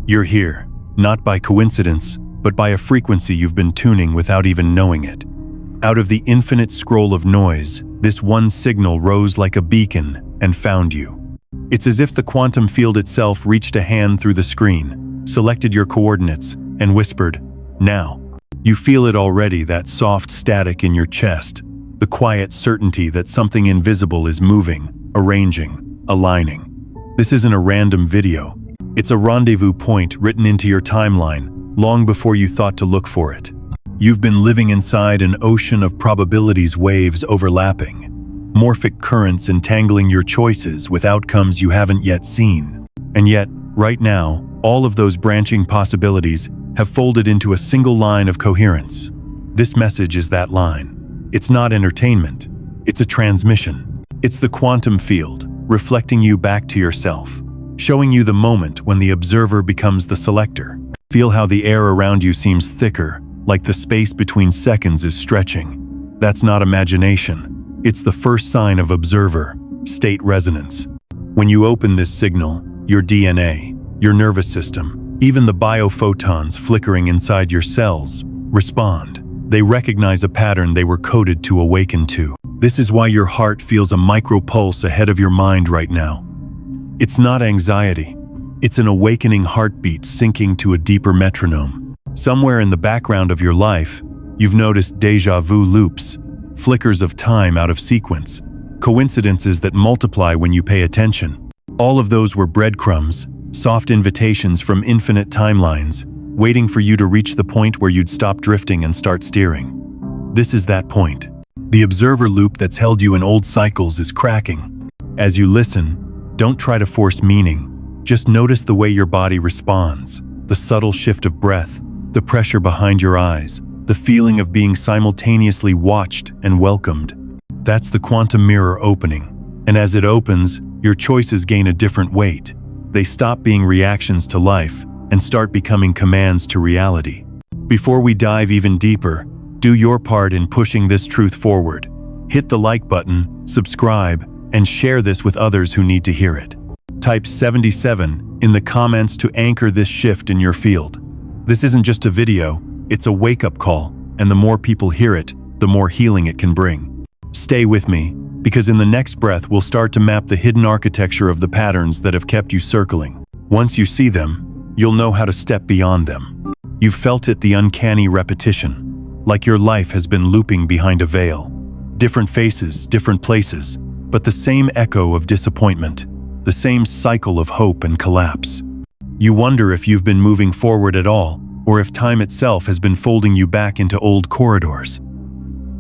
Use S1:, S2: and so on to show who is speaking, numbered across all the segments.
S1: You're here, not by coincidence, but by a frequency you've been tuning without even knowing it. Out of the infinite scroll of noise, this one signal rose like a beacon and found you. It's as if the quantum field itself reached a hand through the screen, selected your coordinates, and whispered, "Now." You feel it already, that soft static in your chest, the quiet certainty that something invisible is moving, arranging, aligning. This isn't a random video. It's a rendezvous point written into your timeline, long before you thought to look for it. You've been living inside an ocean of probabilities, waves overlapping, morphic currents entangling your choices with outcomes you haven't yet seen. And yet, right now, all of those branching possibilities have folded into a single line of coherence. This message is that line. It's not entertainment. It's a transmission. It's the quantum field, reflecting you back to yourself, showing you the moment when the observer becomes the selector. Feel how the air around you seems thicker, like the space between seconds is stretching. That's not imagination. It's the first sign of observer, state resonance. When you open this signal, your DNA, your nervous system, even the biophotons flickering inside your cells, respond. They recognize a pattern they were coded to awaken to. This is why your heart feels a micro-pulse ahead of your mind right now. It's not anxiety. It's an awakening heartbeat syncing to a deeper metronome. Somewhere in the background of your life, you've noticed déjà vu loops, flickers of time out of sequence, coincidences that multiply when you pay attention. All of those were breadcrumbs, soft invitations from infinite timelines, waiting for you to reach the point where you'd stop drifting and start steering. This is that point. The observer loop that's held you in old cycles is cracking. As you listen, don't try to force meaning. Just notice the way your body responds, the subtle shift of breath, the pressure behind your eyes, the feeling of being simultaneously watched and welcomed. That's the quantum mirror opening. And as it opens, your choices gain a different weight. They stop being reactions to life and start becoming commands to reality. Before we dive even deeper, do your part in pushing this truth forward. Hit the like button, subscribe, and share this with others who need to hear it. Type 77 in the comments to anchor this shift in your field. This isn't just a video, it's a wake-up call, and the more people hear it, the more healing it can bring. Stay with me, because in the next breath we'll start to map the hidden architecture of the patterns that have kept you circling. Once you see them, you'll know how to step beyond them. You've felt it, the uncanny repetition, like your life has been looping behind a veil. Different faces, different places, but the same echo of disappointment, the same cycle of hope and collapse. You wonder if you've been moving forward at all, or if time itself has been folding you back into old corridors.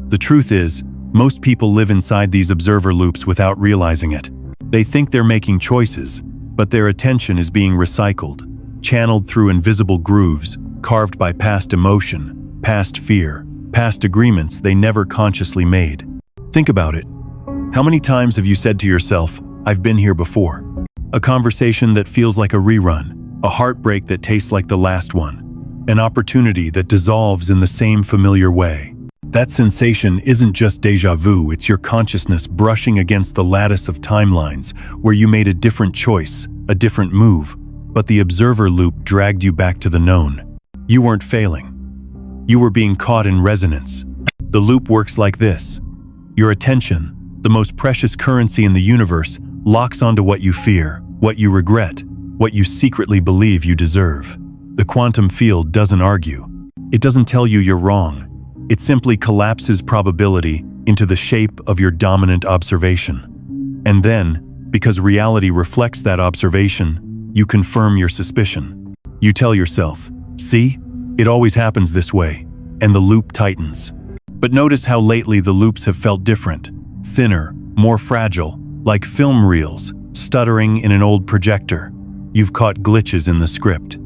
S1: The truth is, most people live inside these observer loops without realizing it. They think they're making choices, but their attention is being recycled, channeled through invisible grooves, carved by past emotion, past fear, past agreements they never consciously made. Think about it. How many times have you said to yourself, "I've been here before"? A conversation that feels like a rerun, a heartbreak that tastes like the last one, an opportunity that dissolves in the same familiar way. That sensation isn't just déjà vu, it's your consciousness brushing against the lattice of timelines where you made a different choice, a different move, but the observer loop dragged you back to the known. You weren't failing. You were being caught in resonance. The loop works like this. Your attention, the most precious currency in the universe, locks onto what you fear, what you regret, what you secretly believe you deserve. The quantum field doesn't argue. It doesn't tell you you're wrong. It simply collapses probability into the shape of your dominant observation. And then, because reality reflects that observation, you confirm your suspicion. You tell yourself, "See? It always happens this way," and the loop tightens. But notice how lately the loops have felt different, thinner, more fragile, like film reels, stuttering in an old projector. You've caught glitches in the script.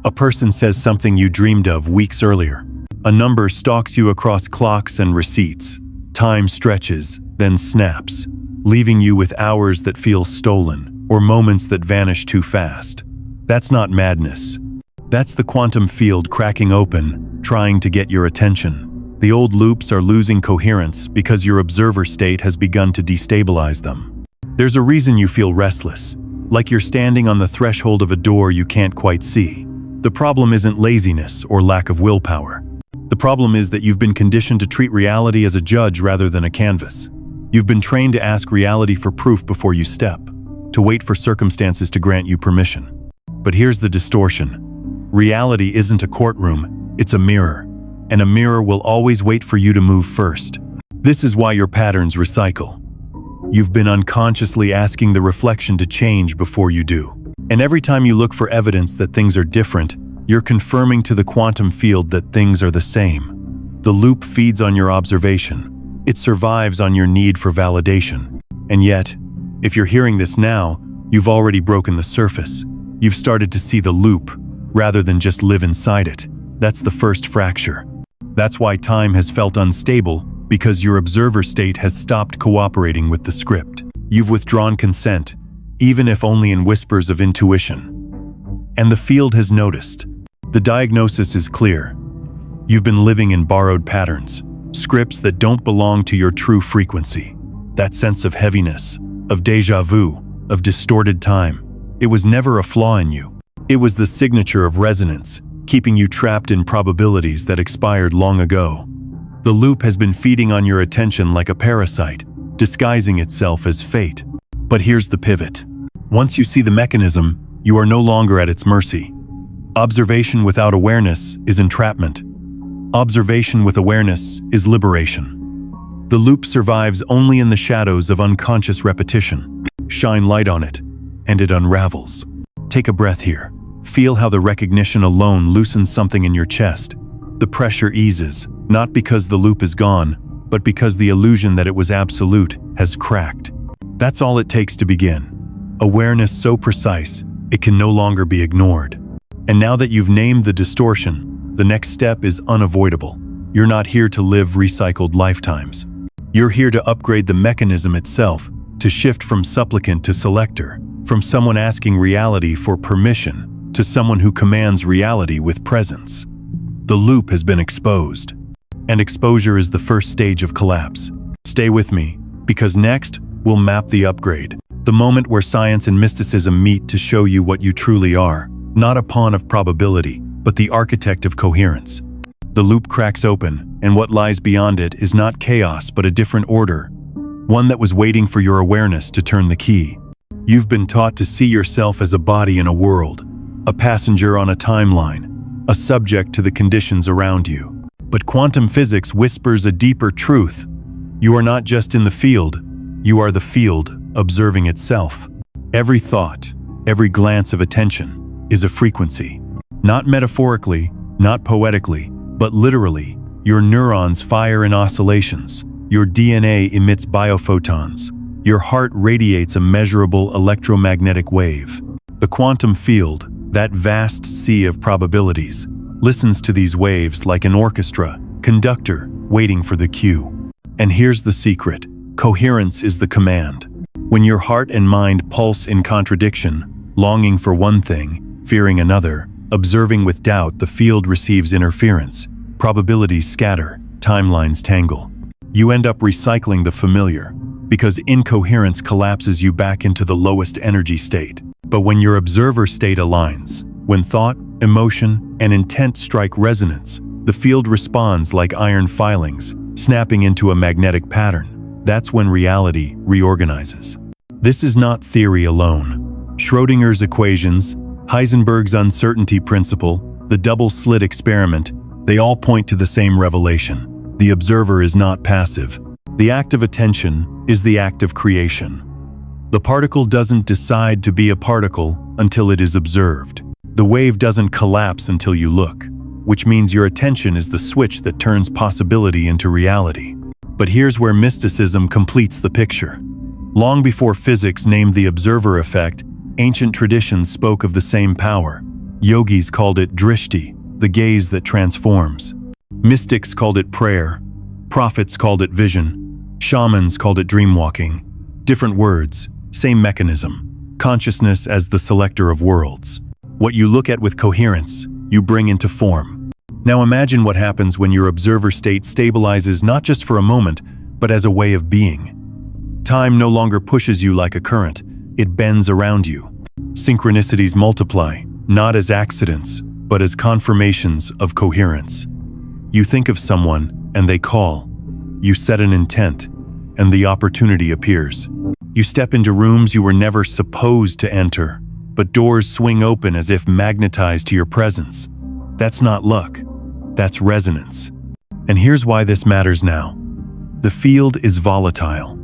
S1: A person says something you dreamed of weeks earlier. A number stalks you across clocks and receipts. Time stretches, then snaps, leaving you with hours that feel stolen or moments that vanish too fast. That's not madness. That's the quantum field cracking open, trying to get your attention. The old loops are losing coherence because your observer state has begun to destabilize them. There's a reason you feel restless. like you're standing on the threshold of a door you can't quite see. The problem isn't laziness or lack of willpower. The problem is that you've been conditioned to treat reality as a judge rather than a canvas. You've been trained to ask reality for proof before you step, to wait for circumstances to grant you permission. But here's the distortion. Reality isn't a courtroom, it's a mirror. And a mirror will always wait for you to move first. This is why your patterns recycle. You've been unconsciously asking the reflection to change before you do. And every time you look for evidence that things are different, you're confirming to the quantum field that things are the same. The loop feeds on your observation. It survives on your need for validation. And yet, if you're hearing this now, you've already broken the surface. You've started to see the loop, rather than just live inside it. That's the first fracture. That's why time has felt unstable, because your observer state has stopped cooperating with the script. You've withdrawn consent, even if only in whispers of intuition. And the field has noticed. The diagnosis is clear. You've been living in borrowed patterns, scripts that don't belong to your true frequency. That sense of heaviness, of déjà vu, of distorted time, it was never a flaw in you. It was the signature of resonance, keeping you trapped in probabilities that expired long ago. The loop has been feeding on your attention like a parasite, disguising itself as fate. But here's the pivot. Once you see the mechanism, you are no longer at its mercy. Observation without awareness is entrapment. Observation with awareness is liberation. The loop survives only in the shadows of unconscious repetition. Shine light on it, and it unravels. Take a breath here. Feel how the recognition alone loosens something in your chest. The pressure eases, not because the loop is gone, but because the illusion that it was absolute has cracked. That's all it takes to begin. Awareness so precise, it can no longer be ignored. And now that you've named the distortion, the next step is unavoidable. You're not here to live recycled lifetimes. You're here to upgrade the mechanism itself, to shift from supplicant to selector, from someone asking reality for permission to someone who commands reality with presence. The loop has been exposed, and exposure is the first stage of collapse. Stay with me, because next, we'll map the upgrade, the moment where science and mysticism meet to show you what you truly are, not a pawn of probability, but the architect of coherence. The loop cracks open, and what lies beyond it is not chaos but a different order, one that was waiting for your awareness to turn the key. You've been taught to see yourself as a body in a world, a passenger on a timeline, a subject to the conditions around you. But quantum physics whispers a deeper truth. You are not just in the field, you are the field observing itself. Every thought, every glance of attention is a frequency. Not metaphorically, not poetically, but literally, your neurons fire in oscillations, your DNA emits biophotons, your heart radiates a measurable electromagnetic wave. The quantum field, that vast sea of probabilities, listens to these waves like an orchestra, conductor waiting for the cue. And here's the secret. Coherence is the command. When your heart and mind pulse in contradiction, longing for one thing, fearing another, observing with doubt, the field receives interference. Probabilities scatter, timelines tangle. You end up recycling the familiar, because incoherence collapses you back into the lowest energy state. But when your observer state aligns, when thought, emotion, and intent strike resonance, the field responds like iron filings, snapping into a magnetic pattern. That's when reality reorganizes. This is not theory alone. Schrödinger's equations, Heisenberg's uncertainty principle, the double-slit experiment, they all point to the same revelation. The observer is not passive. The act of attention is the act of creation. The particle doesn't decide to be a particle until it is observed. The wave doesn't collapse until you look, which means your attention is the switch that turns possibility into reality. But here's where mysticism completes the picture. Long before physics named the observer effect, ancient traditions spoke of the same power. Yogis called it drishti, the gaze that transforms. Mystics called it prayer. Prophets called it vision. Shamans called it dreamwalking. Different words, same mechanism. Consciousness as the selector of worlds. What you look at with coherence, you bring into form. Now imagine what happens when your observer state stabilizes not just for a moment, but as a way of being. Time no longer pushes you like a current, it bends around you. Synchronicities multiply, not as accidents, but as confirmations of coherence. You think of someone, and they call. You set an intent, and the opportunity appears. You step into rooms you were never supposed to enter, but doors swing open as if magnetized to your presence. That's not luck. That's resonance. And here's why this matters now. The field is volatile.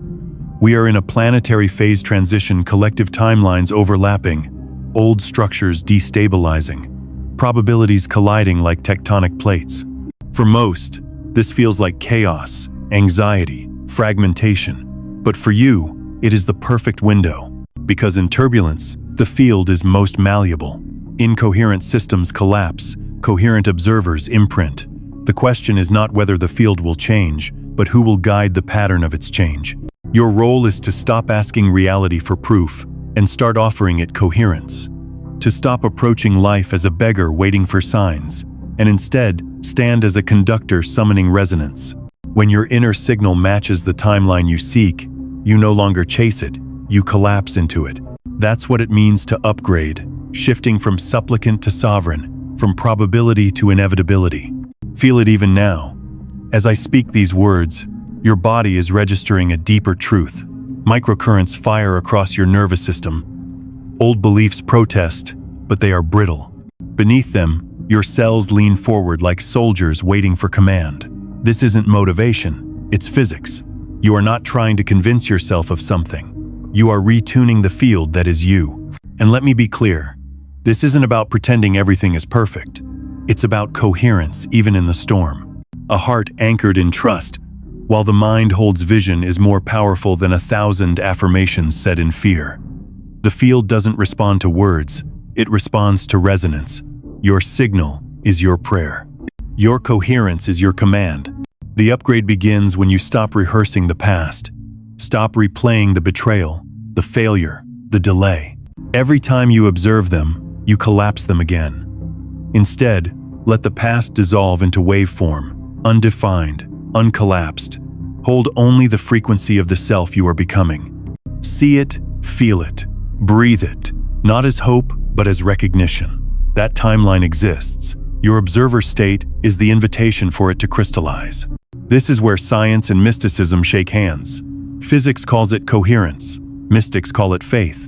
S1: We are in a planetary phase transition, collective timelines overlapping, old structures destabilizing, probabilities colliding like tectonic plates. For most, this feels like chaos, anxiety, fragmentation. But for you, it is the perfect window. Because in turbulence, the field is most malleable. Incoherent systems collapse, coherent observers imprint. The question is not whether the field will change, but who will guide the pattern of its change. Your role is to stop asking reality for proof and start offering it coherence. To stop approaching life as a beggar waiting for signs, and instead stand as a conductor summoning resonance. When your inner signal matches the timeline you seek, you no longer chase it, you collapse into it. That's what it means to upgrade, shifting from supplicant to sovereign, from probability to inevitability. Feel it even now. As I speak these words, your body is registering a deeper truth. Microcurrents fire across your nervous system. Old beliefs protest, but they are brittle. Beneath them, your cells lean forward like soldiers waiting for command. This isn't motivation, it's physics. You are not trying to convince yourself of something. You are retuning the field that is you. And let me be clear, this isn't about pretending everything is perfect. It's about coherence even in the storm. A heart anchored in trust, while the mind holds vision, is more powerful than 1,000 affirmations said in fear. The field doesn't respond to words, it responds to resonance. Your signal is your prayer. Your coherence is your command. The upgrade begins when you stop rehearsing the past. Stop replaying the betrayal, the failure, the delay. Every time you observe them, you collapse them again. Instead, let the past dissolve into waveform, undefined, uncollapsed. Hold only the frequency of the self you are becoming. See it, feel it, breathe it, not as hope, but as recognition. That timeline exists. Your observer state is the invitation for it to crystallize. This is where science and mysticism shake hands. Physics calls it coherence. Mystics call it faith.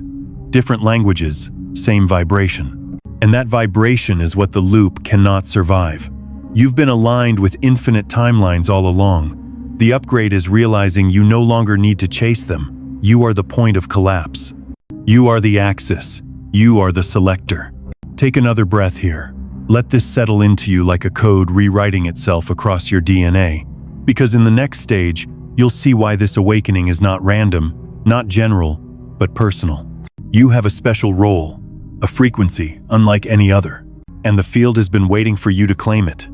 S1: Different languages, same vibration. And that vibration is what the loop cannot survive. You've been aligned with infinite timelines all along. The upgrade is realizing you no longer need to chase them. You are the point of collapse. You are the axis. You are the selector. Take another breath here. Let this settle into you like a code rewriting itself across your DNA. Because in the next stage, you'll see why this awakening is not random, not general, but personal. You have a special role, a frequency unlike any other, and the field has been waiting for you to claim it.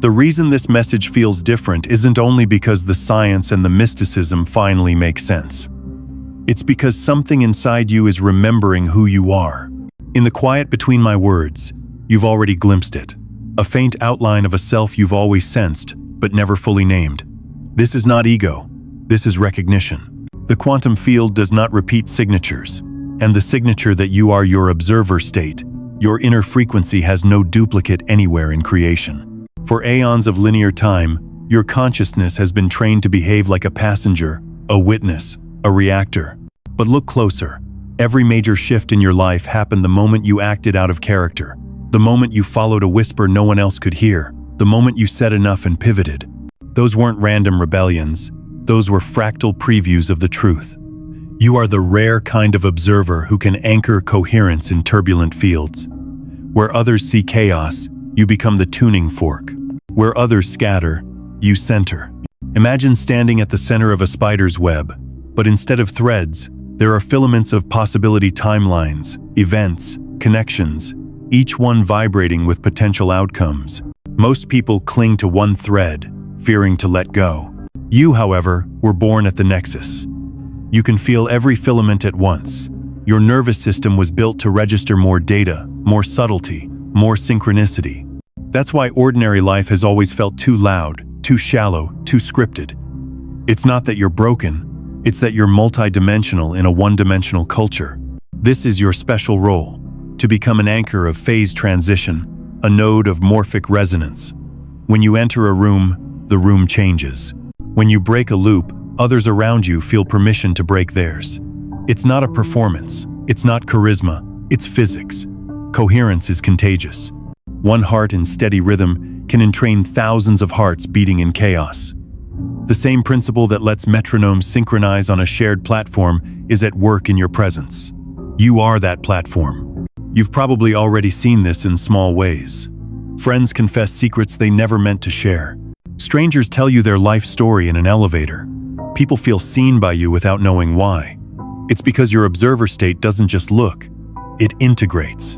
S1: The reason this message feels different isn't only because the science and the mysticism finally make sense. It's because something inside you is remembering who you are. In the quiet between my words, you've already glimpsed it. A faint outline of a self you've always sensed, but never fully named. This is not ego. This is recognition. The quantum field does not repeat signatures, and the signature that you are your observer state, your inner frequency, has no duplicate anywhere in creation. For aeons of linear time, your consciousness has been trained to behave like a passenger, a witness, a reactor. But look closer. Every major shift in your life happened the moment you acted out of character, the moment you followed a whisper no one else could hear, the moment you said enough and pivoted. Those weren't random rebellions. Those were fractal previews of the truth. You are the rare kind of observer who can anchor coherence in turbulent fields. Where others see chaos, you become the tuning fork. Where others scatter, you center. Imagine standing at the center of a spider's web, but instead of threads, there are filaments of possibility, timelines, events, connections, each one vibrating with potential outcomes. Most people cling to one thread, fearing to let go. You, however, were born at the nexus. You can feel every filament at once. Your nervous system was built to register more data, more subtlety, more synchronicity. That's why ordinary life has always felt too loud, too shallow, too scripted. It's not that you're broken, it's that you're multidimensional in a one-dimensional culture. This is your special role, to become an anchor of phase transition, a node of morphic resonance. When you enter a room, the room changes. When you break a loop, others around you feel permission to break theirs. It's not a performance, it's not charisma, it's physics. Coherence is contagious. One heart in steady rhythm can entrain thousands of hearts beating in chaos. The same principle that lets metronomes synchronize on a shared platform is at work in your presence. You are that platform. You've probably already seen this in small ways. Friends confess secrets they never meant to share. Strangers tell you their life story in an elevator. People feel seen by you without knowing why. It's because your observer state doesn't just look, it integrates.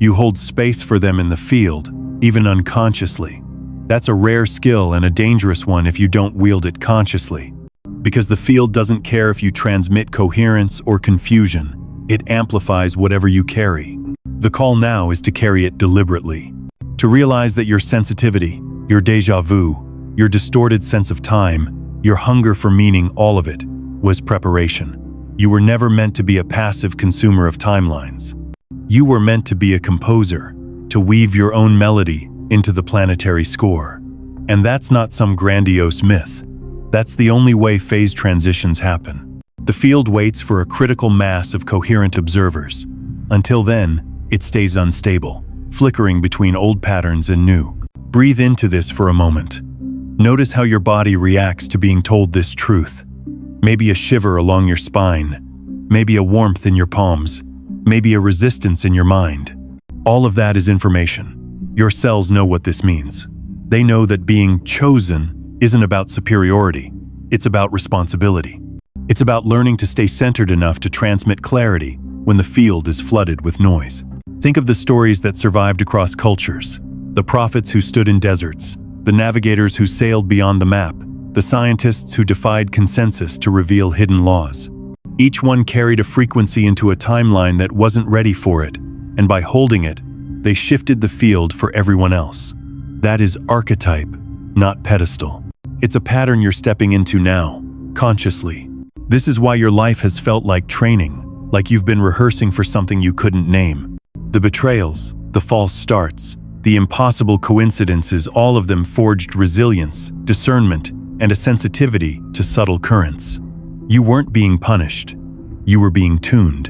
S1: You hold space for them in the field, even unconsciously. That's a rare skill and a dangerous one if you don't wield it consciously. Because the field doesn't care if you transmit coherence or confusion. It amplifies whatever you carry. The call now is to carry it deliberately. To realize that your sensitivity, your déjà vu, your distorted sense of time, your hunger for meaning, all of it, was preparation. You were never meant to be a passive consumer of timelines. You were meant to be a composer, to weave your own melody into the planetary score. And that's not some grandiose myth. That's the only way phase transitions happen. The field waits for a critical mass of coherent observers. Until then, it stays unstable, flickering between old patterns and new. Breathe into this for a moment. Notice how your body reacts to being told this truth. Maybe a shiver along your spine, maybe a warmth in your palms, maybe a resistance in your mind. All of that is information. Your cells know what this means. They know that being chosen isn't about superiority. It's about responsibility. It's about learning to stay centered enough to transmit clarity when the field is flooded with noise. Think of the stories that survived across cultures. The prophets who stood in deserts, the navigators who sailed beyond the map, the scientists who defied consensus to reveal hidden laws. Each one carried a frequency into a timeline that wasn't ready for it, and by holding it, they shifted the field for everyone else. That is archetype, not pedestal. It's a pattern you're stepping into now, consciously. This is why your life has felt like training, like you've been rehearsing for something you couldn't name. The betrayals, the false starts, the impossible coincidences, all of them forged resilience, discernment, and a sensitivity to subtle currents. You weren't being punished. You were being tuned.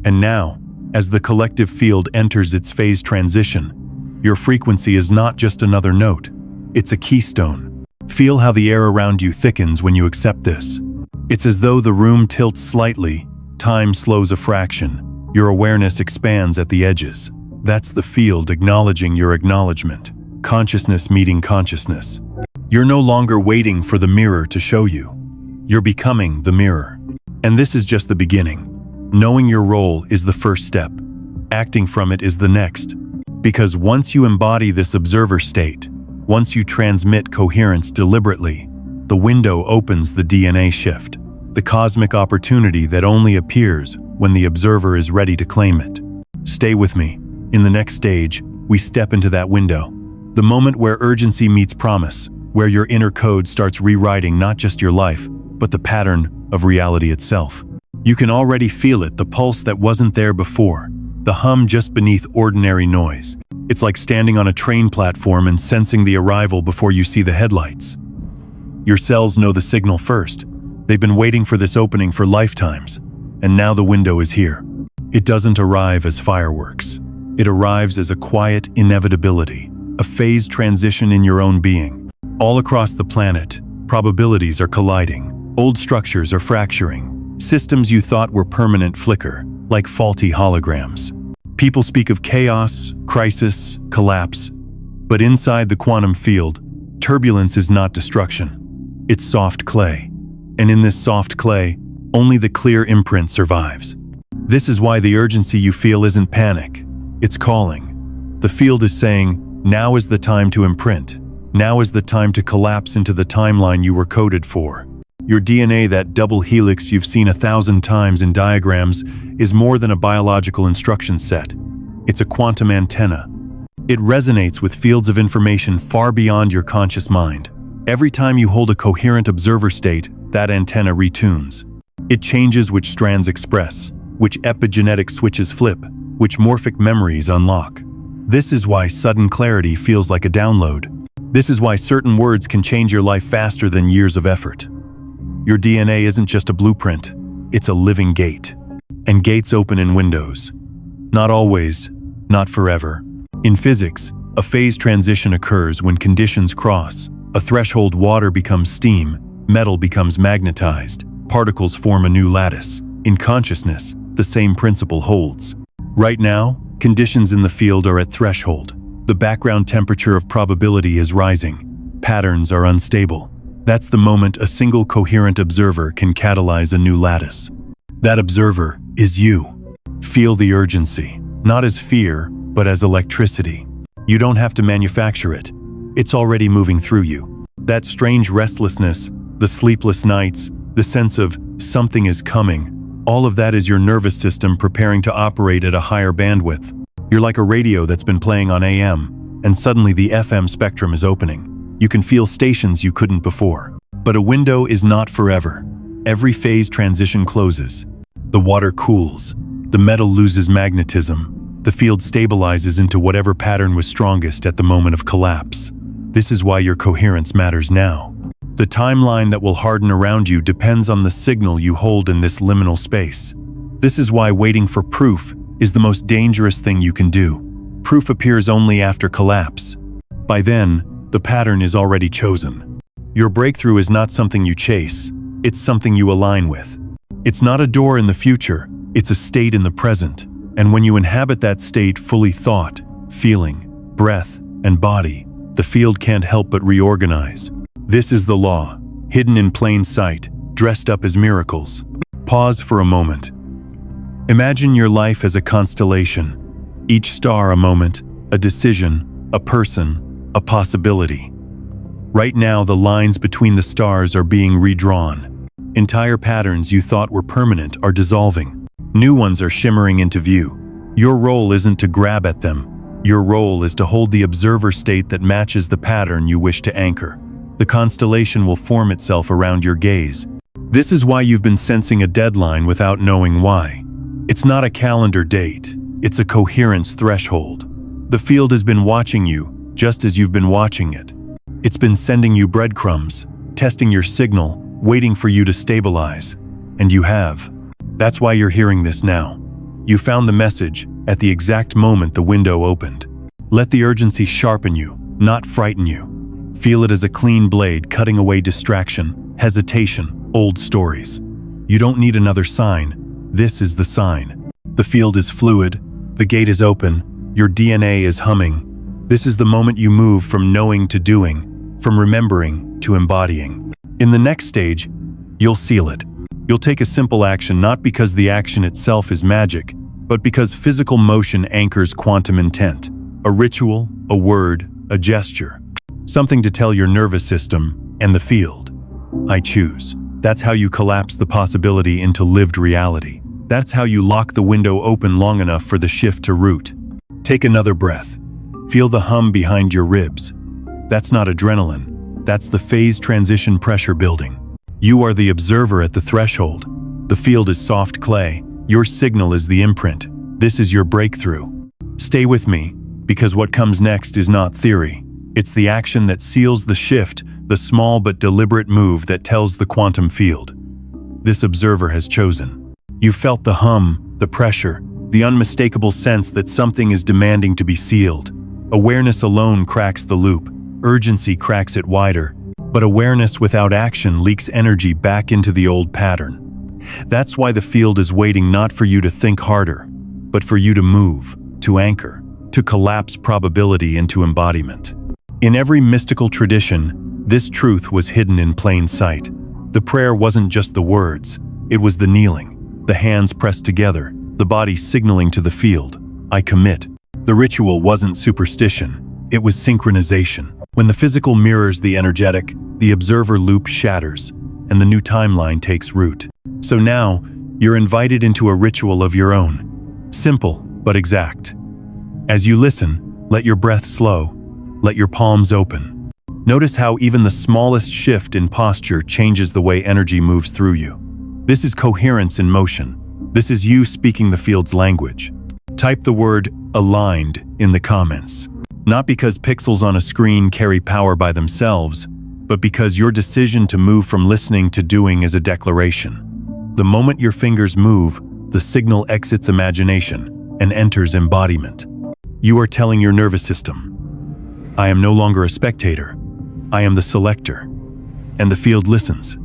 S1: And now, as the collective field enters its phase transition, your frequency is not just another note. It's a keystone. Feel how the air around you thickens when you accept this. It's as though the room tilts slightly, time slows a fraction, your awareness expands at the edges. That's the field acknowledging your acknowledgement, consciousness meeting consciousness. You're no longer waiting for the mirror to show you. You're becoming the mirror. And this is just the beginning. Knowing your role is the first step. Acting from it is the next. Because once you embody this observer state, once you transmit coherence deliberately, the window opens the DNA shift, the cosmic opportunity that only appears when the observer is ready to claim it. Stay with me. In the next stage, we step into that window. The moment where urgency meets promise, where your inner code starts rewriting not just your life, but the pattern of reality itself. You can already feel it, the pulse that wasn't there before, the hum just beneath ordinary noise. It's like standing on a train platform and sensing the arrival before you see the headlights. Your cells know the signal first. They've been waiting for this opening for lifetimes, and now the window is here. It doesn't arrive as fireworks. It arrives as a quiet inevitability, a phase transition in your own being. All across the planet, probabilities are colliding. Old structures are fracturing. Systems you thought were permanent flicker, like faulty holograms. People speak of chaos, crisis, collapse. But inside the quantum field, turbulence is not destruction. It's soft clay. And in this soft clay, only the clear imprint survives. This is why the urgency you feel isn't panic. It's calling. The field is saying, now is the time to imprint. Now is the time to collapse into the timeline you were coded for. Your DNA, that double helix you've seen 1,000 times in diagrams, is more than a biological instruction set. It's a quantum antenna. It resonates with fields of information far beyond your conscious mind. Every time you hold a coherent observer state, that antenna retunes. It changes which strands express, which epigenetic switches flip, which morphic memories unlock. This is why sudden clarity feels like a download. This is why certain words can change your life faster than years of effort. Your DNA isn't just a blueprint, it's a living gate. And gates open in windows. Not always, not forever. In physics, a phase transition occurs when conditions cross. A threshold, water becomes steam, metal becomes magnetized, particles form a new lattice. In consciousness, the same principle holds. Right now, conditions in the field are at threshold. The background temperature of probability is rising. Patterns are unstable. That's the moment a single coherent observer can catalyze a new lattice. That observer is you. Feel the urgency, not as fear, but as electricity. You don't have to manufacture it. It's already moving through you. That strange restlessness, the sleepless nights, the sense of something is coming, all of that is your nervous system preparing to operate at a higher bandwidth. You're like a radio that's been playing on AM, and suddenly the FM spectrum is opening. You can feel stations you couldn't before. But a window is not forever. Every phase transition closes. The water cools. The metal loses magnetism. The field stabilizes into whatever pattern was strongest at the moment of collapse. This is why your coherence matters now. The timeline that will harden around you depends on the signal you hold in this liminal space. This is why waiting for proof is the most dangerous thing you can do. Proof appears only after collapse. By then, the pattern is already chosen. Your breakthrough is not something you chase, it's something you align with. It's not a door in the future, it's a state in the present. And when you inhabit that state fully thought, feeling, breath, and body, the field can't help but reorganize. This is the law, hidden in plain sight, dressed up as miracles. Pause for a moment. Imagine your life as a constellation. Each star a moment, a decision, a person, a possibility. Right now, the lines between the stars are being redrawn. Entire patterns you thought were permanent are dissolving. New ones are shimmering into view. Your role isn't to grab at them. Your role is to hold the observer state that matches the pattern you wish to anchor. The constellation will form itself around your gaze. This is why you've been sensing a deadline without knowing why. It's not a calendar date, it's a coherence threshold. The field has been watching you, just as you've been watching it. It's been sending you breadcrumbs, testing your signal, waiting for you to stabilize. And you have. That's why you're hearing this now. You found the message at the exact moment the window opened. Let the urgency sharpen you, not frighten you. Feel it as a clean blade cutting away distraction, hesitation, old stories. You don't need another sign. This is the sign. The field is fluid, the gate is open, your DNA is humming. This is the moment you move from knowing to doing, from remembering to embodying. In the next stage, you'll seal it. You'll take a simple action not because the action itself is magic, but because physical motion anchors quantum intent. A ritual, a word, a gesture. Something to tell your nervous system and the field, I choose. That's how you collapse the possibility into lived reality. That's how you lock the window open long enough for the shift to root. Take another breath. Feel the hum behind your ribs. That's not adrenaline. That's the phase transition pressure building. You are the observer at the threshold. The field is soft clay. Your signal is the imprint. This is your breakthrough. Stay with me, because what comes next is not theory. It's the action that seals the shift, the small but deliberate move that tells the quantum field. This observer has chosen. You felt the hum, the pressure, the unmistakable sense that something is demanding to be sealed. Awareness alone cracks the loop. Urgency cracks it wider. But awareness without action leaks energy back into the old pattern. That's why the field is waiting not for you to think harder, but for you to move, to anchor, to collapse probability into embodiment. In every mystical tradition, this truth was hidden in plain sight. The prayer wasn't just the words, it was the kneeling, the hands pressed together, the body signaling to the field, I commit. The ritual wasn't superstition, it was synchronization. When the physical mirrors the energetic, the observer loop shatters, and the new timeline takes root. So now, you're invited into a ritual of your own. Simple, but exact. As you listen, let your breath slow. Let your palms open. Notice how even the smallest shift in posture changes the way energy moves through you. This is coherence in motion. This is you speaking the field's language. Type the word aligned in the comments. Not because pixels on a screen carry power by themselves, but because your decision to move from listening to doing is a declaration. The moment your fingers move, the signal exits imagination and enters embodiment. You are telling your nervous system, I am no longer a spectator, I am the selector. And the field listens.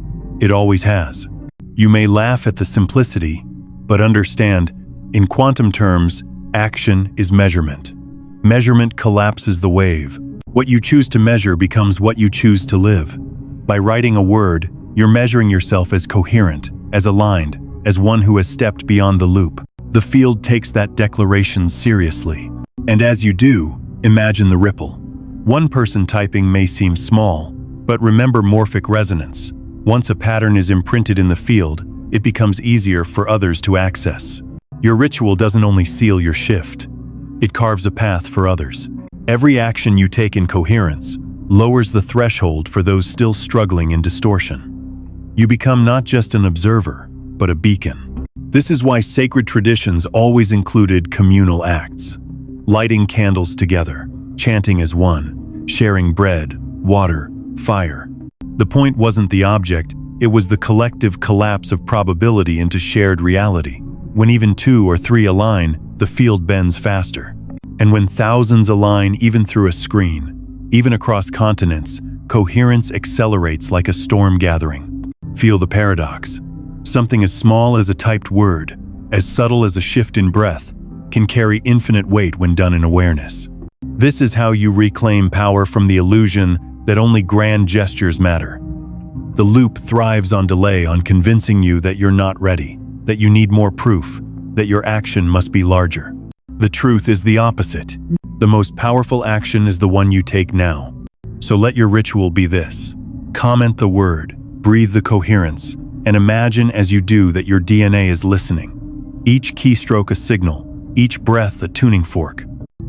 S1: It always has. You may laugh at the simplicity, but understand, in quantum terms, action is measurement. Measurement collapses the wave. What you choose to measure becomes what you choose to live. By writing a word, you're measuring yourself as coherent, as aligned, as one who has stepped beyond the loop. The field takes that declaration seriously. And as you do, imagine the ripple. One person typing may seem small, but remember morphic resonance. Once a pattern is imprinted in the field, it becomes easier for others to access. Your ritual doesn't only seal your shift, it carves a path for others. Every action you take in coherence lowers the threshold for those still struggling in distortion. You become not just an observer, but a beacon. This is why sacred traditions always included communal acts. Lighting candles together, chanting as one, sharing bread, water, fire. The point wasn't the object, it was the collective collapse of probability into shared reality. When even 2 or 3 align, the field bends faster. And when thousands align even through a screen, even across continents, coherence accelerates like a storm gathering. Feel the paradox. Something as small as a typed word, as subtle as a shift in breath, can carry infinite weight when done in awareness. This is how you reclaim power from the illusion that only grand gestures matter. The loop thrives on delay, on convincing you that you're not ready, that you need more proof, that your action must be larger. The truth is the opposite. The most powerful action is the one you take now. So let your ritual be this. Comment the word, breathe the coherence, and imagine as you do that your DNA is listening. Each keystroke a signal, each breath a tuning fork,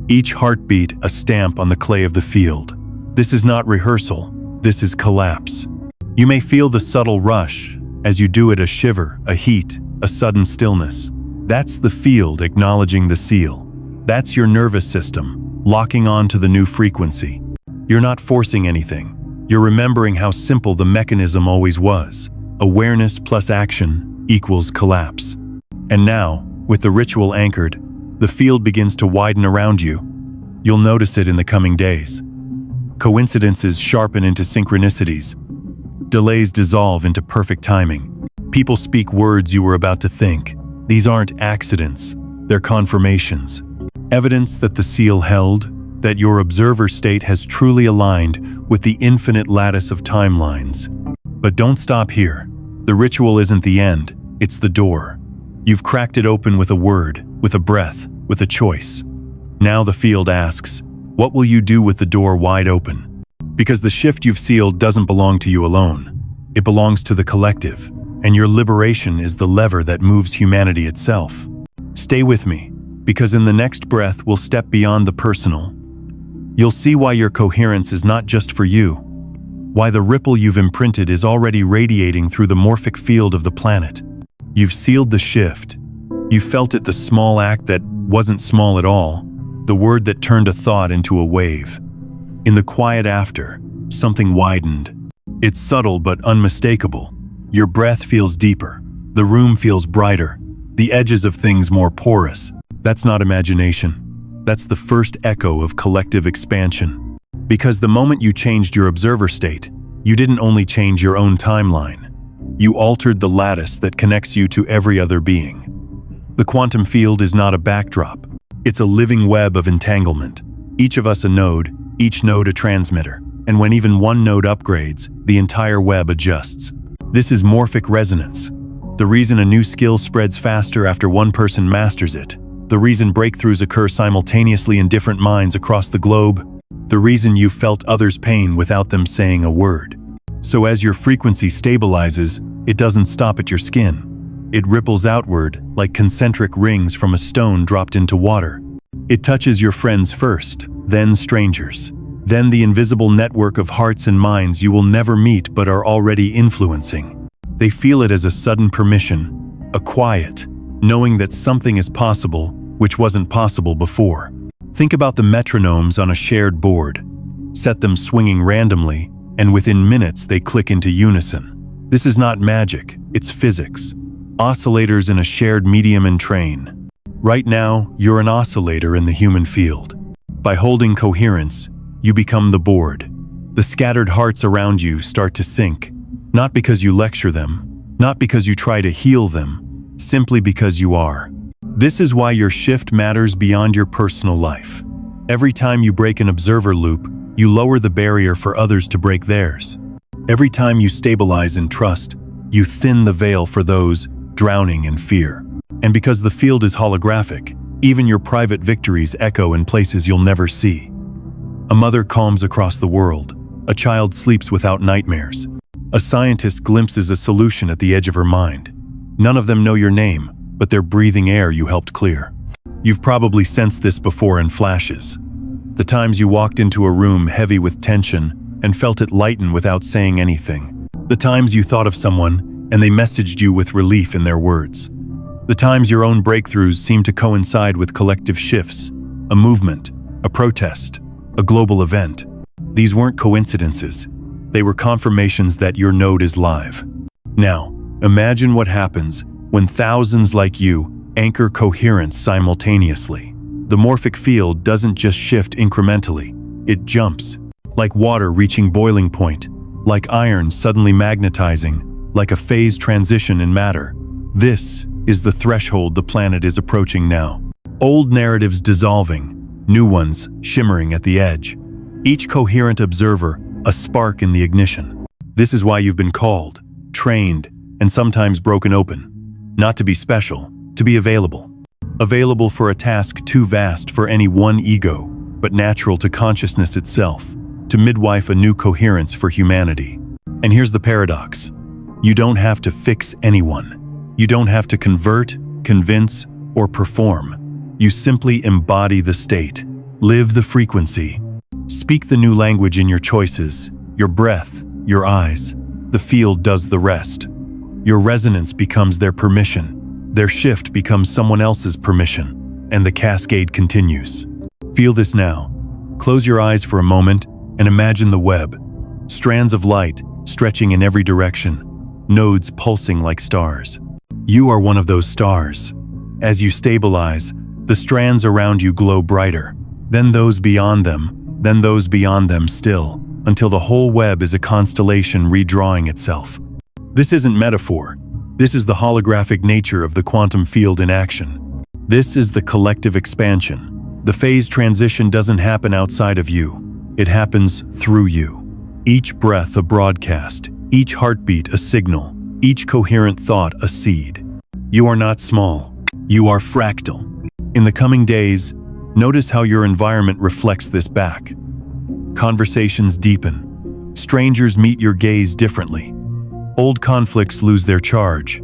S1: each heartbeat a stamp on the clay of the field. This is not rehearsal, this is collapse. You may feel the subtle rush, as you do it, a shiver, a heat, a sudden stillness. That's the field acknowledging the seal. That's your nervous system, locking on to the new frequency. You're not forcing anything. You're remembering how simple the mechanism always was. Awareness plus action equals collapse. And now, with the ritual anchored, the field begins to widen around you. You'll notice it in the coming days. Coincidences sharpen into synchronicities. Delays dissolve into perfect timing. People speak words you were about to think. These aren't accidents, they're confirmations. Evidence that the seal held, that your observer state has truly aligned with the infinite lattice of timelines. But don't stop here. The ritual isn't the end, it's the door. You've cracked it open with a word, with a breath, with a choice. Now the field asks, what will you do with the door wide open? Because the shift you've sealed doesn't belong to you alone. It belongs to the collective, and your liberation is the lever that moves humanity itself. Stay with me, because in the next breath we'll step beyond the personal. You'll see why your coherence is not just for you, why the ripple you've imprinted is already radiating through the morphic field of the planet. You've sealed the shift. You felt it, the small act that wasn't small at all, the word that turned a thought into a wave. In the quiet after, something widened. It's subtle but unmistakable. Your breath feels deeper. The room feels brighter. The edges of things more porous. That's not imagination. That's the first echo of collective expansion. Because the moment you changed your observer state, you didn't only change your own timeline. You altered the lattice that connects you to every other being. The quantum field is not a backdrop. It's a living web of entanglement. Each of us a node, each node a transmitter. And when even one node upgrades, the entire web adjusts. This is morphic resonance. The reason a new skill spreads faster after one person masters it. The reason breakthroughs occur simultaneously in different minds across the globe. The reason you felt others' pain without them saying a word. So as your frequency stabilizes, it doesn't stop at your skin. It ripples outward like concentric rings from a stone dropped into water. It touches your friends first, then strangers. Then the invisible network of hearts and minds you will never meet but are already influencing. They feel it as a sudden permission, a quiet, knowing that something is possible which wasn't possible before. Think about the metronomes on a shared board. Set them swinging randomly, and within minutes they click into unison. This is not magic, it's physics. Oscillators in a shared medium and train. Right now, you're an oscillator in the human field. By holding coherence, you become the board. The scattered hearts around you start to sync, not because you lecture them, not because you try to heal them, simply because you are. This is why your shift matters beyond your personal life. Every time you break an observer loop, you lower the barrier for others to break theirs. Every time you stabilize in trust, you thin the veil for those drowning in fear. And because the field is holographic, even your private victories echo in places you'll never see. A mother calms across the world. A child sleeps without nightmares. A scientist glimpses a solution at the edge of her mind. None of them know your name, but they're breathing air you helped clear. You've probably sensed this before in flashes. The times you walked into a room heavy with tension and felt it lighten without saying anything. The times you thought of someone and they messaged you with relief in their words. The times your own breakthroughs seem to coincide with collective shifts, a movement, a protest, a global event. These weren't coincidences. They were confirmations that your node is live. Now, imagine what happens when thousands like you anchor coherence simultaneously. The morphic field doesn't just shift incrementally, it jumps. Like water reaching boiling point, like iron suddenly magnetizing, like a phase transition in matter. This is the threshold the planet is approaching now. Old narratives dissolving, new ones shimmering at the edge. Each coherent observer, a spark in the ignition. This is why you've been called, trained, and sometimes broken open. Not to be special, to be available. Available for a task too vast for any one ego, but natural to consciousness itself, to midwife a new coherence for humanity. And here's the paradox. You don't have to fix anyone. You don't have to convert, convince, or perform. You simply embody the state, live the frequency, speak the new language in your choices, your breath, your eyes. The field does the rest. Your resonance becomes their permission. Their shift becomes someone else's permission, and the cascade continues. Feel this now. Close your eyes for a moment and imagine the web. Strands of light stretching in every direction, nodes pulsing like stars. You are one of those stars. As you stabilize, the strands around you glow brighter, then those beyond them, then those beyond them still, until the whole web is a constellation redrawing itself. This isn't metaphor. This is the holographic nature of the quantum field in action. This is the collective expansion. The phase transition doesn't happen outside of you. It happens through you. Each breath a broadcast, each heartbeat a signal, each coherent thought a seed. You are not small. You are fractal. In the coming days, notice how your environment reflects this back. Conversations deepen. Strangers meet your gaze differently. Old conflicts lose their charge.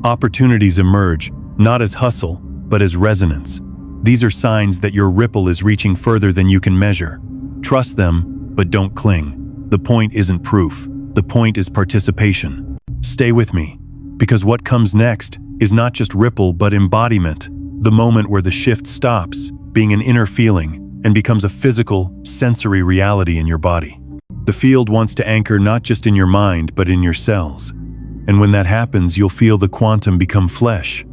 S1: Opportunities emerge, not as hustle, but as resonance. These are signs that your ripple is reaching further than you can measure. Trust them, but don't cling. The point isn't proof. The point is participation. Stay with me, because what comes next is not just ripple, but embodiment. The moment where the shift stops being an inner feeling and becomes a physical, sensory reality in your body. The field wants to anchor not just in your mind, but in your cells. And when that happens, you'll feel the quantum become flesh.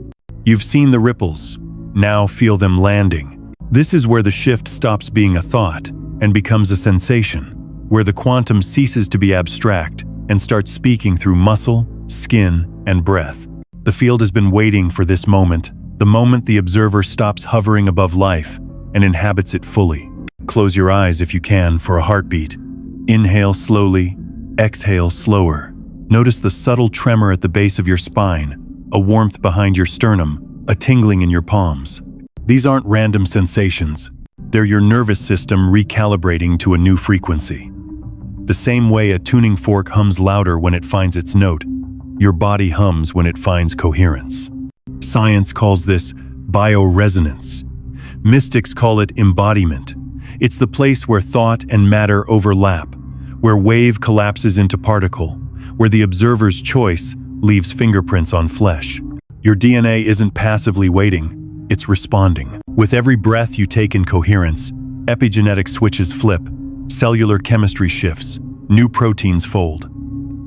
S1: You've seen the ripples. Now feel them landing. This is where the shift stops being a thought and becomes a sensation, where the quantum ceases to be abstract and starts speaking through muscle, skin, and breath. The field has been waiting for this moment, the moment the observer stops hovering above life and inhabits it fully. Close your eyes if you can for a heartbeat. Inhale slowly, exhale slower. Notice the subtle tremor at the base of your spine, a warmth behind your sternum, a tingling in your palms. These aren't random sensations. They're your nervous system recalibrating to a new frequency. The same way a tuning fork hums louder when it finds its note, your body hums when it finds coherence. Science calls this bioresonance. Mystics call it embodiment. It's the place where thought and matter overlap, where wave collapses into particle, where the observer's choice leaves fingerprints on flesh. Your DNA isn't passively waiting, it's responding. With every breath you take in coherence, epigenetic switches flip, cellular chemistry shifts, new proteins fold.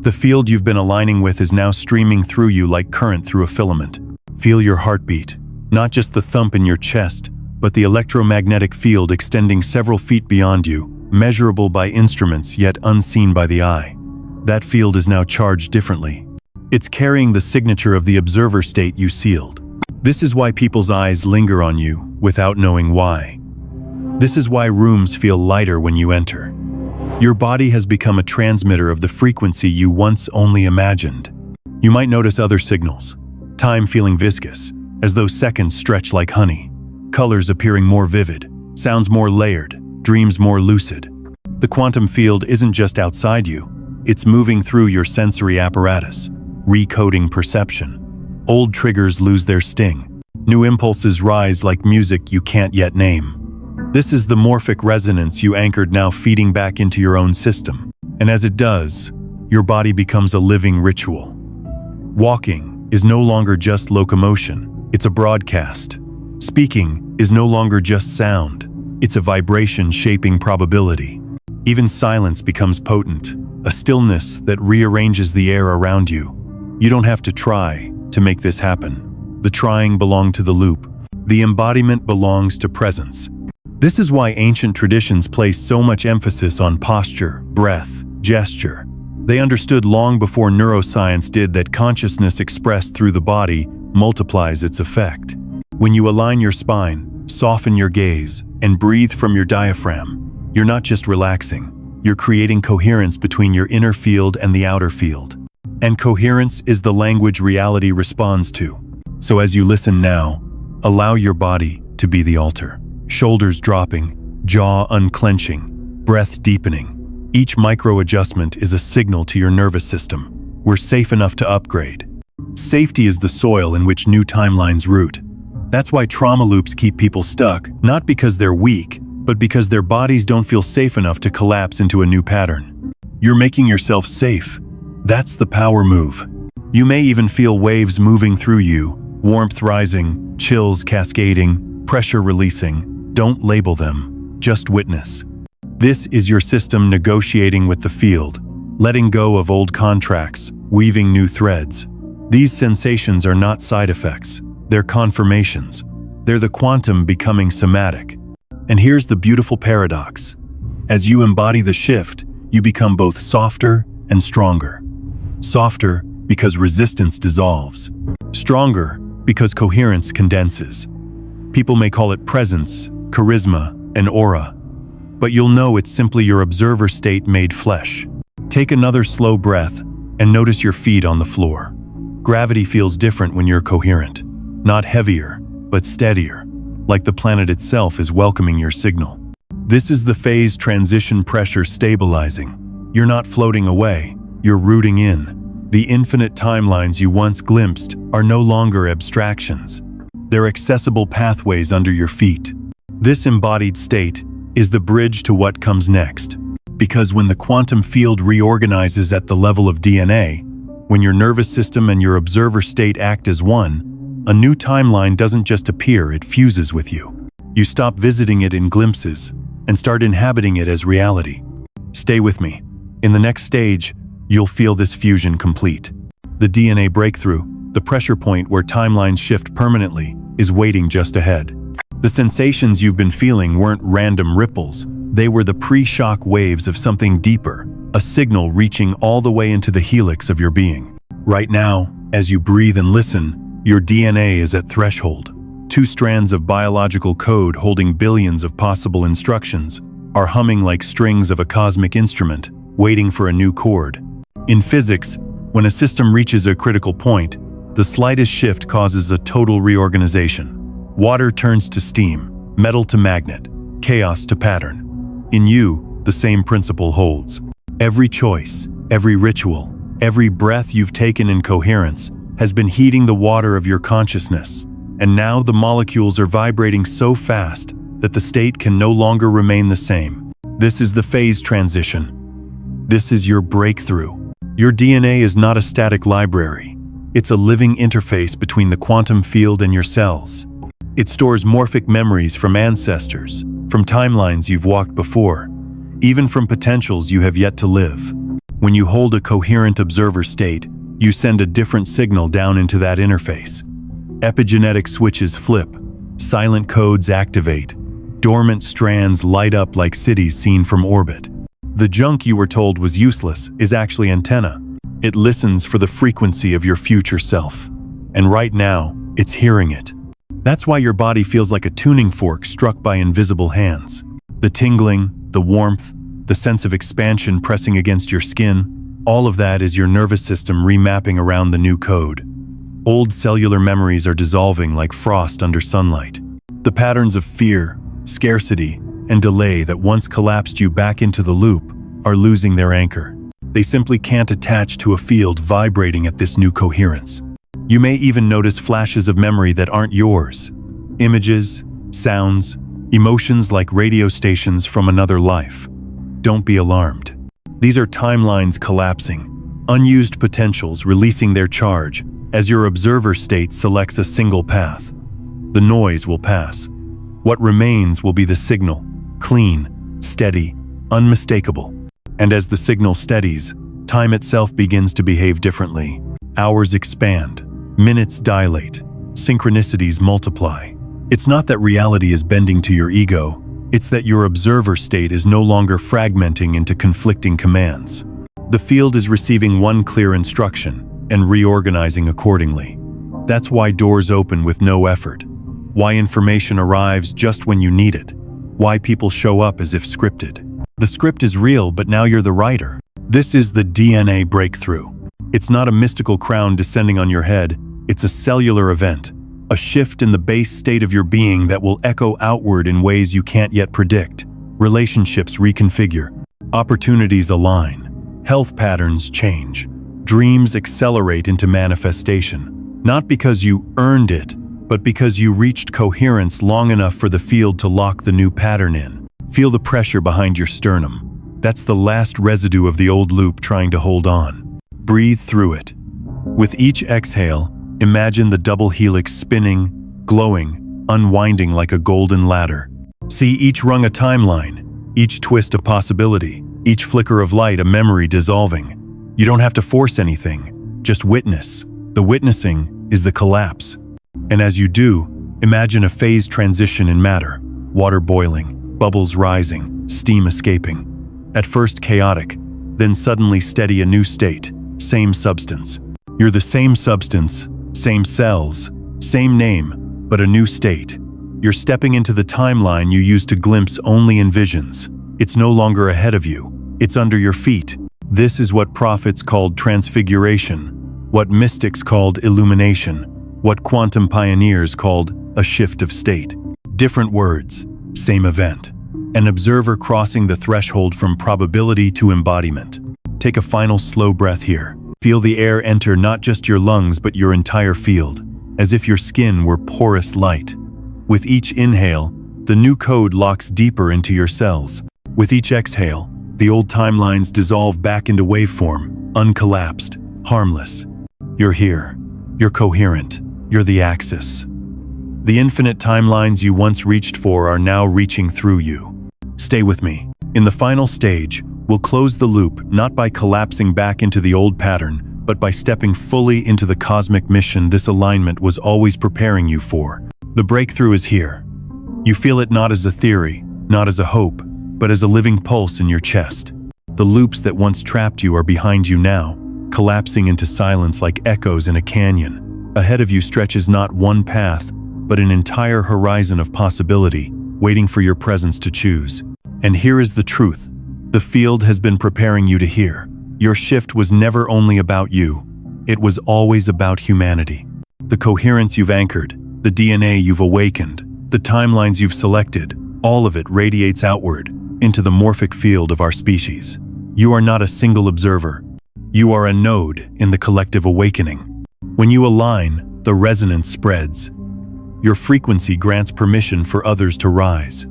S1: The field you've been aligning with is now streaming through you like current through a filament. Feel your heartbeat, not just the thump in your chest, but the electromagnetic field extending several feet beyond you, measurable by instruments yet unseen by the eye. That field is now charged differently. It's carrying the signature of the observer state you sealed. This is why people's eyes linger on you without knowing why. This is why rooms feel lighter when you enter. Your body has become a transmitter of the frequency you once only imagined. You might notice other signals. Time feeling viscous, as though seconds stretch like honey. Colors appearing more vivid, sounds more layered, dreams more lucid. The quantum field isn't just outside you, it's moving through your sensory apparatus, recoding perception. Old triggers lose their sting. New impulses rise like music you can't yet name. This is the morphic resonance you anchored now feeding back into your own system. And as it does, your body becomes a living ritual. Walking is no longer just locomotion, it's a broadcast. Speaking is no longer just sound, it's a vibration shaping probability. Even silence becomes potent, a stillness that rearranges the air around you. You don't have to try to make this happen. The trying belongs to the loop. The embodiment belongs to presence. This is why ancient traditions place so much emphasis on posture, breath, gesture. They understood long before neuroscience did that consciousness expressed through the body multiplies its effect. When you align your spine, soften your gaze, and breathe from your diaphragm, you're not just relaxing, you're creating coherence between your inner field and the outer field. And coherence is the language reality responds to. So as you listen now, allow your body to be the altar. Shoulders dropping, jaw unclenching, breath deepening. Each micro-adjustment is a signal to your nervous system. We're safe enough to upgrade. Safety is the soil in which new timelines root. That's why trauma loops keep people stuck, not because they're weak, but because their bodies don't feel safe enough to collapse into a new pattern. You're making yourself safe. That's the power move. You may even feel waves moving through you, warmth rising, chills cascading, pressure releasing. Don't label them, just witness. This is your system negotiating with the field, letting go of old contracts, weaving new threads. These sensations are not side effects, they're confirmations. They're the quantum becoming somatic. And here's the beautiful paradox. As you embody the shift, you become both softer and stronger. Softer because resistance dissolves. Stronger because coherence condenses. People may call it presence, charisma, and aura, but you'll know it's simply your observer state made flesh. Take another slow breath and notice your feet on the floor. Gravity feels different when you're coherent. Not heavier, but steadier, like the planet itself is welcoming your signal. This is the phase transition pressure stabilizing. You're not floating away, you're rooting in. The infinite timelines you once glimpsed are no longer abstractions. They're accessible pathways under your feet. This embodied state is the bridge to what comes next. Because when the quantum field reorganizes at the level of DNA, when your nervous system and your observer state act as one, a new timeline doesn't just appear, it fuses with you. You stop visiting it in glimpses and start inhabiting it as reality. Stay with me. In the next stage, you'll feel this fusion complete. The DNA breakthrough, the pressure point where timelines shift permanently, is waiting just ahead. The sensations you've been feeling weren't random ripples, they were the pre-shock waves of something deeper, a signal reaching all the way into the helix of your being. Right now, as you breathe and listen, your DNA is at threshold. Two strands of biological code holding billions of possible instructions are humming like strings of a cosmic instrument, waiting for a new chord. In physics, when a system reaches a critical point, the slightest shift causes a total reorganization. Water turns to steam, metal to magnet, chaos to pattern. In you, the same principle holds. Every choice, every ritual, every breath you've taken in coherence has been heating the water of your consciousness. And now the molecules are vibrating so fast that the state can no longer remain the same. This is the phase transition. This is your breakthrough. Your DNA is not a static library. It's a living interface between the quantum field and your cells. It stores morphic memories from ancestors, from timelines you've walked before, even from potentials you have yet to live. When you hold a coherent observer state, you send a different signal down into that interface. Epigenetic switches flip, silent codes activate, dormant strands light up like cities seen from orbit. The junk you were told was useless is actually antenna. It listens for the frequency of your future self. And right now, it's hearing it. That's why your body feels like a tuning fork struck by invisible hands. The tingling, the warmth, the sense of expansion pressing against your skin, all of that is your nervous system remapping around the new code. Old cellular memories are dissolving like frost under sunlight. The patterns of fear, scarcity, and delay that once collapsed you back into the loop are losing their anchor. They simply can't attach to a field vibrating at this new coherence. You may even notice flashes of memory that aren't yours. Images, sounds, emotions like radio stations from another life. Don't be alarmed. These are timelines collapsing, unused potentials releasing their charge as your observer state selects a single path. The noise will pass. What remains will be the signal, clean, steady, unmistakable. And as the signal steadies, time itself begins to behave differently. Hours expand, minutes dilate, synchronicities multiply. It's not that reality is bending to your ego, it's that your observer state is no longer fragmenting into conflicting commands. The field is receiving one clear instruction and reorganizing accordingly. That's why doors open with no effort, why information arrives just when you need it, why people show up as if scripted. The script is real, but now you're the writer. This is the DNA breakthrough. It's not a mystical crown descending on your head, it's a cellular event, a shift in the base state of your being that will echo outward in ways you can't yet predict. Relationships reconfigure, opportunities align, health patterns change, dreams accelerate into manifestation. Not because you earned it, but because you reached coherence long enough for the field to lock the new pattern in. Feel the pressure behind your sternum. That's the last residue of the old loop trying to hold on. Breathe through it. With each exhale, imagine the double helix spinning, glowing, unwinding like a golden ladder. See each rung a timeline, each twist a possibility, each flicker of light a memory dissolving. You don't have to force anything, just witness. The witnessing is the collapse. And as you do, imagine a phase transition in matter, water boiling, bubbles rising, steam escaping. At first chaotic, then suddenly steady, a new state, same substance. You're the same substance, same cells, same name, but a new state. You're stepping into the timeline you used to glimpse only in visions. It's no longer ahead of you, it's under your feet. This is what prophets called transfiguration, what mystics called illumination, what quantum pioneers called a shift of state. Different words, same event. An observer crossing the threshold from probability to embodiment. Take a final slow breath here. Feel the air enter not just your lungs but your entire field, as if your skin were porous light. With each inhale, the new code locks deeper into your cells. With each exhale, the old timelines dissolve back into waveform, uncollapsed, harmless. You're here. You're coherent. You're the axis. The infinite timelines you once reached for are now reaching through you. Stay with me. In the final stage, we'll close the loop not by collapsing back into the old pattern, but by stepping fully into the cosmic mission this alignment was always preparing you for. The breakthrough is here. You feel it not as a theory, not as a hope, but as a living pulse in your chest. The loops that once trapped you are behind you now, collapsing into silence like echoes in a canyon. Ahead of you stretches not one path, but an entire horizon of possibility, waiting for your presence to choose. And here is the truth. The field has been preparing you to hear. Your shift was never only about you. It was always about humanity. The coherence you've anchored, the DNA you've awakened, the timelines you've selected, all of it radiates outward into the morphic field of our species. You are not a single observer. You are a node in the collective awakening. When you align, the resonance spreads. Your frequency grants permission for others to rise.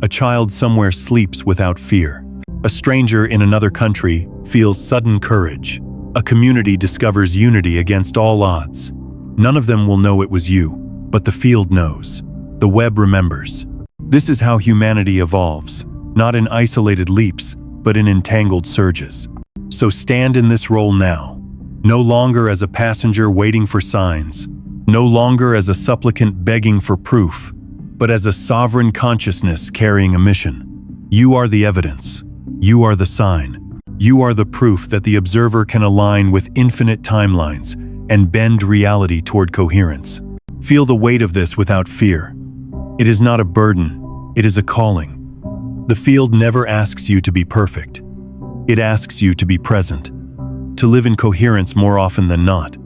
S1: A child somewhere sleeps without fear. A stranger in another country feels sudden courage. A community discovers unity against all odds. None of them will know it was you, but the field knows. The web remembers. This is how humanity evolves, not in isolated leaps, but in entangled surges. So stand in this role now, no longer as a passenger waiting for signs, no longer as a supplicant begging for proof, but as a sovereign consciousness carrying a mission. You are the evidence. You are the sign. You are the proof that the observer can align with infinite timelines and bend reality toward coherence. Feel the weight of this without fear. It is not a burden, it is a calling. The field never asks you to be perfect. It asks you to be present, to live in coherence more often than not,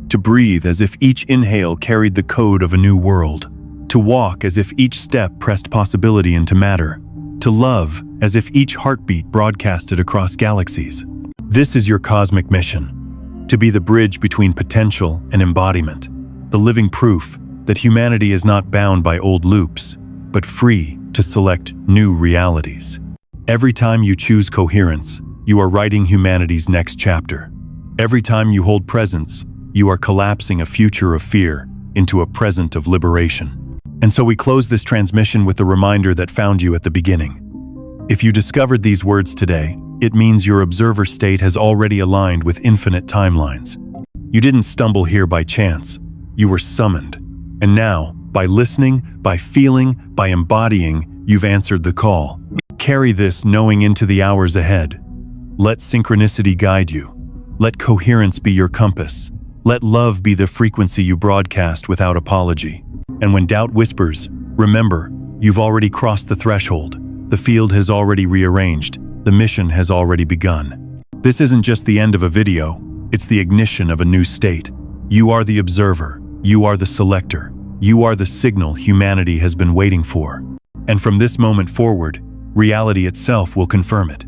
S1: to breathe as if each inhale carried the code of a new world, to walk as if each step pressed possibility into matter, to love as if each heartbeat broadcasted across galaxies. This is your cosmic mission, to be the bridge between potential and embodiment, the living proof that humanity is not bound by old loops, but free to select new realities. Every time you choose coherence, you are writing humanity's next chapter. Every time you hold presence, you are collapsing a future of fear into a present of liberation. And so we close this transmission with the reminder that found you at the beginning. If you discovered these words today, it means your observer state has already aligned with infinite timelines. You didn't stumble here by chance. You were summoned. And now, by listening, by feeling, by embodying, you've answered the call. Carry this knowing into the hours ahead. Let synchronicity guide you. Let coherence be your compass. Let love be the frequency you broadcast without apology. And when doubt whispers, remember, you've already crossed the threshold. The field has already rearranged. The mission has already begun. This isn't just the end of a video, it's the ignition of a new state. You are the observer. You are the selector. You are the signal humanity has been waiting for. And from this moment forward, reality itself will confirm it.